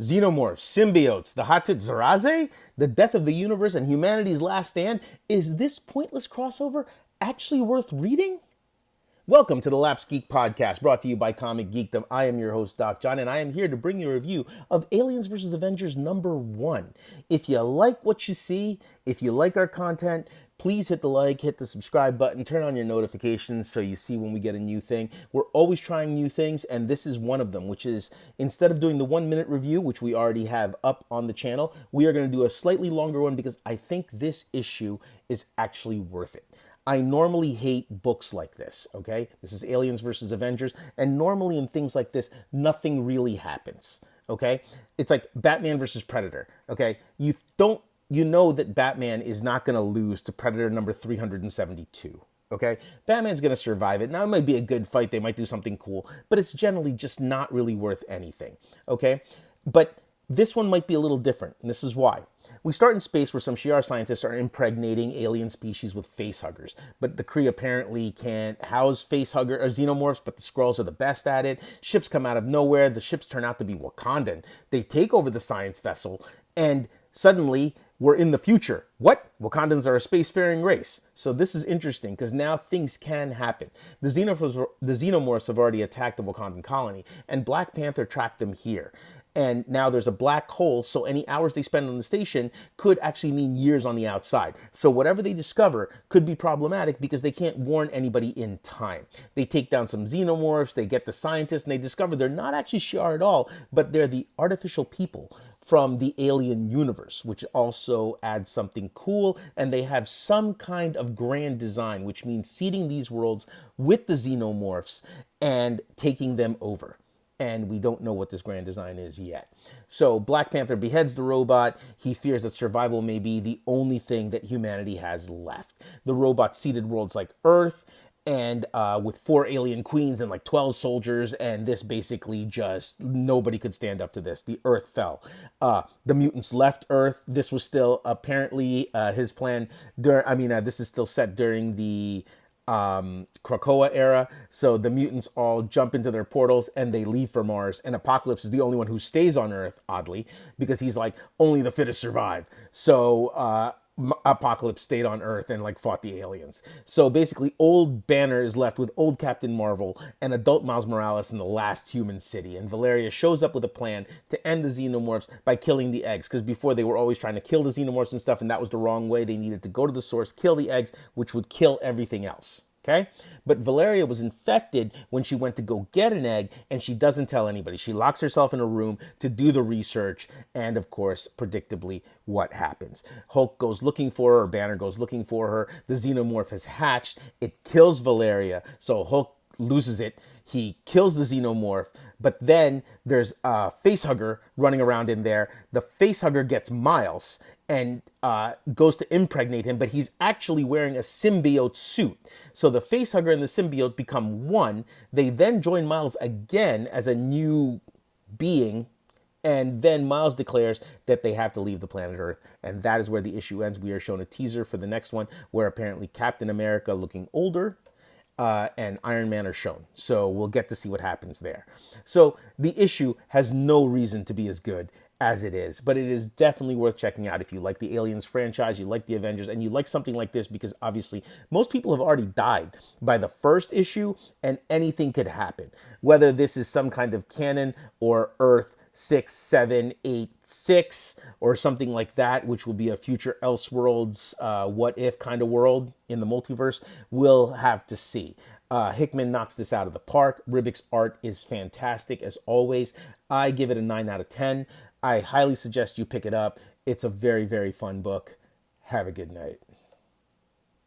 Xenomorphs, symbiotes, the Hatut Zaraze, the death of the universe, and humanity's last stand. Is this pointless crossover actually worth reading? Welcome to the Lapsed Geek Podcast, brought to you by Comic Geekdom. I am your host, Doc John, and I am here to bring you a review of Aliens vs. Avengers #1. If you like what you see, if you like our content, please hit the like, hit the subscribe button, turn on your notifications so you see when we get a new thing. We're always trying new things, and this is one of them, which is instead of doing the 1 minute review, which we already have up on the channel, we are going to do a slightly longer one because I think this issue is actually worth it. I normally hate books like this, okay? This is Aliens versus Avengers, and normally in things like this, nothing really happens, okay? It's like Batman versus Predator, okay? You know that Batman is not going to lose to Predator number 372, okay? Batman's going to survive it. Now, it might be a good fight. They might do something cool, but it's generally just not really worth anything, okay? But this one might be a little different, and this is why. We start in space where some Shi'ar scientists are impregnating alien species with facehuggers, but the Kree apparently can't house facehugger or xenomorphs, but the Skrulls are the best at it. Ships come out of nowhere. The ships turn out to be Wakandan. They take over the science vessel, and suddenly we're in the future. What? Wakandans are a spacefaring race. So this is interesting because now things can happen. The xenomorphs have already attacked the Wakandan colony, and Black Panther tracked them here. And now there's a black hole, so any hours they spend on the station could actually mean years on the outside. So whatever they discover could be problematic because they can't warn anybody in time. They take down some xenomorphs, they get the scientists, and they discover they're not actually Shi'ar at all, but they're the artificial people from the alien universe, which also adds something cool, and they have some kind of grand design, which means seeding these worlds with the xenomorphs and taking them over. And we don't know what this grand design is yet. So Black Panther beheads the robot. He fears that survival may be the only thing that humanity has left. The robot seeded worlds like Earth, and with 4 alien queens and like 12 soldiers, and this basically just, nobody could stand up to this. The Earth fell. The mutants left Earth. This was still apparently his plan. This is still set during the Krakoa era, so the mutants all jump into their portals and they leave for Mars, and Apocalypse is the only one who stays on Earth, oddly, because he's like, only the fittest survive. So Apocalypse stayed on Earth and like fought the aliens. So basically old Banner is left with old Captain Marvel and adult Miles Morales in the last human city, and Valeria shows up with a plan to end the xenomorphs by killing the eggs, because before they were always trying to kill the xenomorphs and stuff, and that was the wrong way. They needed to go to the source, kill the eggs, which would kill everything else. Okay? But Valeria was infected when she went to go get an egg, and she doesn't tell anybody. She locks herself in a room to do the research, and of course, predictably, what happens? Hulk goes looking for her, or Banner goes looking for her. The xenomorph has hatched. It kills Valeria, so Hulk loses it. He kills the xenomorph, but then there's a facehugger running around in there. The facehugger gets Miles and goes to impregnate him, but he's actually wearing a symbiote suit. So the facehugger and the symbiote become one. They then join Miles again as a new being, and then Miles declares that they have to leave the planet Earth, and that is where the issue ends. We are shown a teaser for the next one, where apparently Captain America, looking older, and Iron Man are shown. So we'll get to see what happens there. So the issue has no reason to be as good as it is, but it is definitely worth checking out if you like the Aliens franchise, you like the Avengers, and you like something like this, because obviously most people have already died by the first issue, and anything could happen. Whether this is some kind of canon or Earth 6786 or something like that, which will be a future Elseworlds what if kind of world in the multiverse, we'll have to see. Hickman knocks this out of the park. Ribick's art is fantastic as always. I give it a 9 out of 10. I highly suggest you pick it up. It's a very, very fun book. Have a good night.